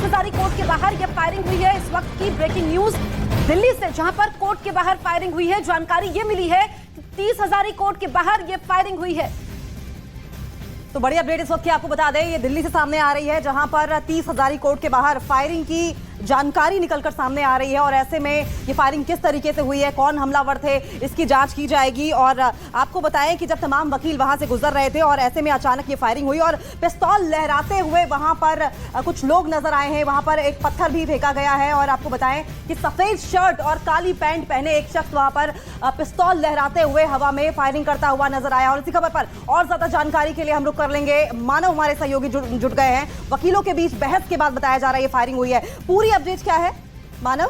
Hazari court के बाहर यह फायरिंग हुई है। इस वक्त की ब्रेकिंग न्यूज दिल्ली से, जहां पर कोर्ट के बाहर फायरिंग हुई है। जानकारी ये मिली है कि 30 हजारी कोर्ट के बाहर यह फायरिंग हुई है। तो बड़ी अपडेट इस वक्त की आपको बता दें, ये दिल्ली से सामने आ रही है, जहां पर 30 हजारी कोर्ट के बाहर फायरिंग की जानकारी निकलकर सामने आ रही है। और ऐसे में ये फायरिंग किस तरीके से हुई है, कौन हमलावर थे, इसकी जांच की जाएगी। और आपको बताएं कि जब तमाम वकील वहां से गुजर रहे थे और ऐसे में अचानक ये फायरिंग हुई और पिस्तौल लहराते हुए वहां पर कुछ लोग नजर आए हैं। वहां पर एक पत्थर भी फेंका गया है और आपको बताएं कि सफेद शर्ट और काली पैंट पहने एक शख्स वहां पर पिस्तौल लहराते हुए हवा में फायरिंग करता हुआ नजर आया। और इसी खबर पर और ज्यादा जानकारी के लिए हम रुक कर लेंगे। मानव हमारे सहयोगी जुट गए हैं। वकीलों के बीच बहस के बाद बताया जा रहा है ये फायरिंग हुई है। पूरी अपडेट क्या है मानव?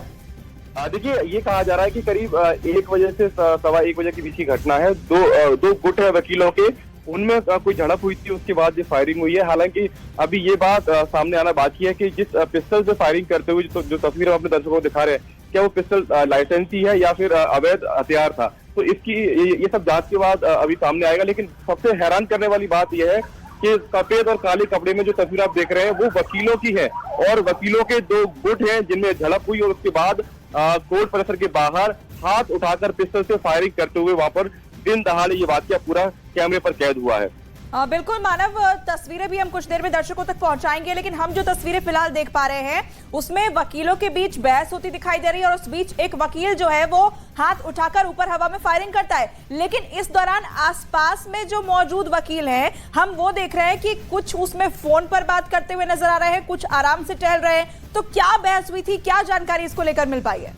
देखिए, ये कहा जा रहा है कि करीब 1 बजे से 1:15 बजे के बीच की घटना है। दो गुट है वकीलों के, उनमें कोई झड़प हुई थी, उसके बाद ये फायरिंग हुई है। हालांकि अभी ये बात सामने आना बाकी है कि जिस पिस्टल से फायरिंग करते हुए जो तस्वीर हम अपने दर्शकों को दिखा रहे हैं, क्या वो पिस्टल लाइसेंसी है या फिर अवैध हथियार था। तो इसकी ये सब जांच के बाद अभी सामने आएगा। लेकिन सबसे हैरान करने वाली बात यह है कि सफेद और काले कपड़े में जो तस्वीर आप देख रहे हैं वो वकीलों की है और वकीलों के 2 गुट हैं जिनमें झड़प हुई। और उसके बाद कोर्ट परिसर के बाहर हाथ उठाकर पिस्टल से फायरिंग करते हुए वहां पर दिन दहाड़े ये वाकया पूरा कैमरे पर कैद हुआ है। बिल्कुल मानव, तस्वीरें भी हम कुछ देर में दर्शकों तक पहुंचाएंगे, लेकिन हम जो तस्वीरें फिलहाल देख पा रहे हैं उसमें वकीलों के बीच बहस होती दिखाई दे रही है और उस बीच एक वकील जो है वो हाथ उठाकर ऊपर हवा में फायरिंग करता है। लेकिन इस दौरान आसपास में जो मौजूद वकील हैं, हम वो देख रहे हैं कि कुछ उसमें फोन पर बात करते हुए नजर आ रहे हैं, कुछ आराम से टहल रहे हैं। तो क्या बहस हुई थी, क्या जानकारी इसको लेकर मिल पाई है?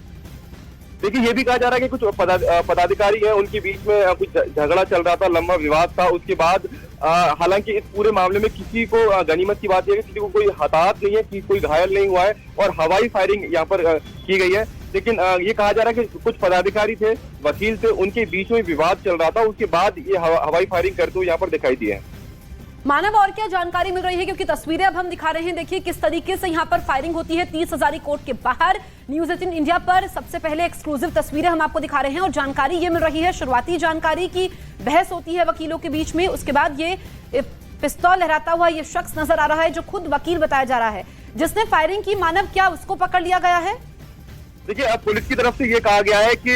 देखिए, ये भी कहा जा रहा है कि कुछ पदाधिकारी हैं, उनके बीच में कुछ झगड़ा चल रहा था, लंबा विवाद था। उसके बाद हालांकि इस पूरे मामले में किसी को गनीमत की बात यह है कि किसी को कोई हताहत नहीं है, कि कोई घायल नहीं हुआ है और हवाई फायरिंग यहाँ पर की गई है। लेकिन ये कहा जा रहा है कि कुछ पदाधिकारी थे, वकील थे, उनके बीच में विवाद चल रहा था। उसके बाद ये हवाई फायरिंग करते हुए यहाँ पर दिखाई दिए हैं। मानव, और क्या जानकारी मिल रही है? क्योंकि तस्वीरें अब हम दिखा रहे हैं, देखिए किस तरीके से यहाँ पर फायरिंग होती है 30 हजारी कोर्ट के बाहर। न्यूज़ 18 इंडिया पर सबसे पहले एक्सक्लूसिव तस्वीरें हम आपको दिखा रहे हैं और जानकारी ये मिल रही है, शुरुआती जानकारी की बहस होती है वकीलों के बीच में। उसके बाद ये पिस्तौल लहराता हुआ ये शख्स नजर आ रहा है जो खुद वकील बताया जा रहा है जिसने फायरिंग की। मानव, क्या उसको पकड़ लिया गया है? देखिए, अब पुलिस की तरफ से ये कहा गया है कि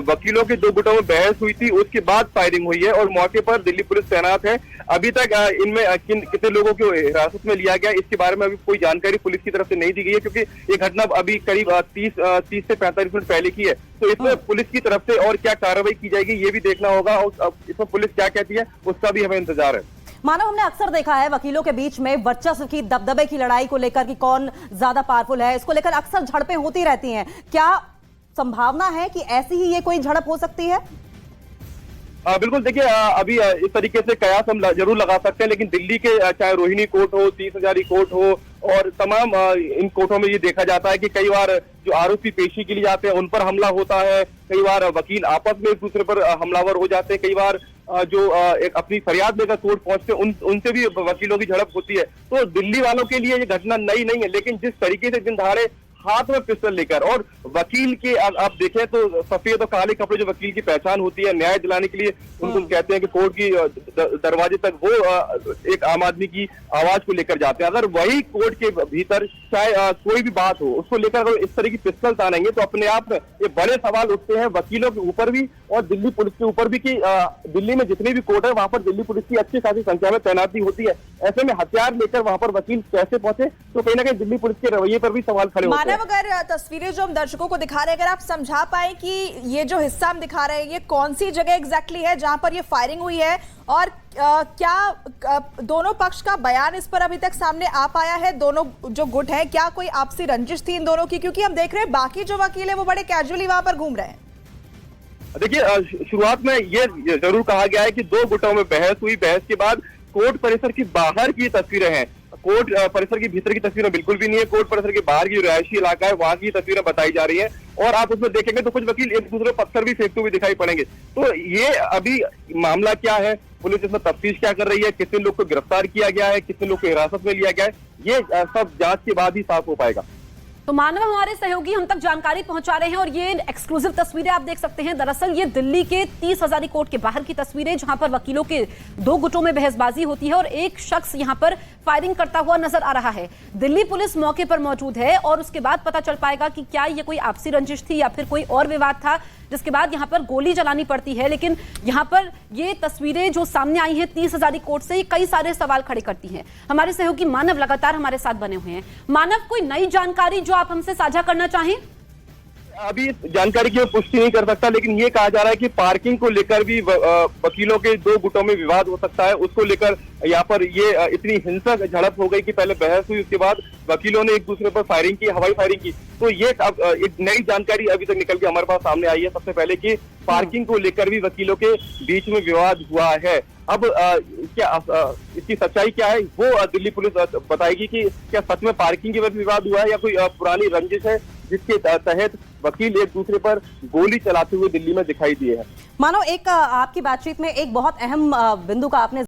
वकीलों के 2 गुटों में बहस हुई थी, उसके बाद फायरिंग हुई है और मौके पर दिल्ली पुलिस तैनात है। अभी तक इनमें कितने लोगों को हिरासत में लिया गया, इसके बारे में अभी कोई जानकारी पुलिस की तरफ से नहीं दी गई है, क्योंकि ये घटना अभी करीब 30 से 45 मिनट पहले की है। तो इसमें पुलिस की तरफ से और क्या कार्रवाई की जाएगी ये भी देखना होगा और इसमें पुलिस क्या कहती है उसका भी हमें इंतजार है। मानव, हमने अक्सर देखा है वकीलों के बीच में वर्चस्व की, दबदबे की लड़ाई को लेकर कि कौन ज्यादा पावरफुल है, इसको लेकर अक्सर झड़पें होती रहती हैं। क्या संभावना है कि ऐसी ही ये कोई झड़प हो सकती है? बिल्कुल, देखिए अभी इस तरीके से कयास हम जरूर लगा सकते हैं, लेकिन दिल्ली के चाहे रोहिणी कोर्ट हो, 30 हजारी कोर्ट हो और तमाम इन कोर्टों में ये देखा जाता है कि कई बार जो आरोपी पेशी के लिए जाते हैं उन पर हमला होता है, कई बार वकील आपस में एक दूसरे पर हमलावर हो जाते हैं, कई बार जो एक अपनी फरियाद लेकर कोर्ट पहुंचते हैं उनसे भी वकीलों की झड़प होती है। तो दिल्ली वालों के लिए ये घटना नई नहीं है, लेकिन जिस तरीके से दिन दहाड़े हाथ में पिस्टल लेकर और वकील के आप देखें तो सफेद और काले कपड़े जो वकील की पहचान होती है, न्याय दिलाने के लिए उनको कहते हैं कि कोर्ट की दरवाजे तक वो एक आम आदमी की आवाज को लेकर जाते हैं। अगर वही कोर्ट के भीतर चाहे कोई भी बात हो उसको लेकर अगर इस तरह की पिस्टल तानेंगे तो अपने आप ये बड़े सवाल उठते हैं वकीलों के ऊपर भी और दिल्ली पुलिस के ऊपर भी कि दिल्ली में जितने भी कोर्ट है वहां पर दिल्ली पुलिस की अच्छी खासी संख्या में तैनाती होती है। ऐसे में हथियार लेकर वहां पर वकील कैसे पहुंचे, तो कहीं ना कहीं दिल्ली पुलिस के रवैये पर भी सवाल खड़े होते हैं। मानव, अगर तस्वीरें जो हम दर्शकों को दिखा रहे हैं, अगर आप समझा पाए कि ये जो हिस्सा हम दिखा रहे हैं ये कौन सी जगह एग्जैक्टली है जहां पर ये फायरिंग हुई है और क्या दोनों पक्ष का बयान इस पर अभी तक सामने आ पाया है? दोनों जो गुट हैं, क्या कोई आपसी रंजिश थी इन दोनों की? क्योंकि हम देख रहे हैं बाकी जो वकील है वो बड़े कैजुअली वहां पर घूम रहे हैं। देखिए, शुरुआत में ये जरूर कहा गया है कि 2 गुटों में बहस हुई, बहस के बाद कोर्ट परिसर की बाहर की तस्वीरें हैं। कोर्ट परिसर के भीतर की तस्वीरें बिल्कुल भी नहीं है, कोर्ट परिसर के बाहर की जो रिहायशी इलाका है वहां की तस्वीरें बताई जा रही है और आप उसमें देखेंगे तो कुछ वकील एक दूसरे पत्थर भी फेंकते हुए दिखाई पड़ेंगे। तो ये अभी मामला क्या है, पुलिस इसमें तफ्तीश क्या कर रही है, कितने लोग को गिरफ्तार किया गया है, कितने लोग को हिरासत में लिया गया है, ये सब जांच के बाद ही साफ हो पाएगा। तो मानव हमारे सहयोगी हम तक जानकारी पहुंचा रहे हैं और ये एक्सक्लूसिव तस्वीरें आप देख सकते हैं। दरअसल ये दिल्ली के 30 हजारी कोर्ट के बाहर की तस्वीरें, जहां पर वकीलों के दो गुटों में बहसबाजी होती है और एक शख्स यहां पर फायरिंग करता हुआ नजर आ रहा है। दिल्ली पुलिस मौके पर मौजूद है और उसके बाद पता चल पाएगा कि क्या ये कोई आपसी रंजिश थी या फिर कोई और विवाद था, जिसके बाद यहां पर गोली चलानी पड़ती है। लेकिन यहां पर ये तस्वीरें जो सामने आई हैं 30 हजारी कोर्ट से, ये कई सारे सवाल खड़े करती हैं। हमारे सहयोगी मानव लगातार हमारे साथ बने हुए हैं। मानव, कोई नई जानकारी जो आप हमसे साझा करना चाहें? अभी इस जानकारी की मैं पुष्टि नहीं कर सकता, लेकिन ये कहा जा रहा है कि पार्किंग को लेकर भी वकीलों के दो गुटों में विवाद हो सकता है। उसको लेकर यहाँ पर ये इतनी हिंसक झड़प हो गई कि पहले बहस हुई, उसके बाद वकीलों ने एक दूसरे पर फायरिंग की, हवाई फायरिंग की। तो ये एक नई जानकारी अभी तक निकल के हमारे पास सामने आई है सबसे पहले कि पार्किंग को लेकर भी वकीलों के बीच में विवाद हुआ है। अब क्या इसकी सच्चाई क्या है वो दिल्ली पुलिस बताएगी कि क्या सच में पार्किंग की वजह से विवाद हुआ है या कोई पुरानी रंजिश है जिसके तहत वकील एक दूसरे पर गोली चलाते हुए दिल्ली में दिखाई दिए हैं। मानो एक आपकी बातचीत में एक बहुत अहम बिंदु का आपने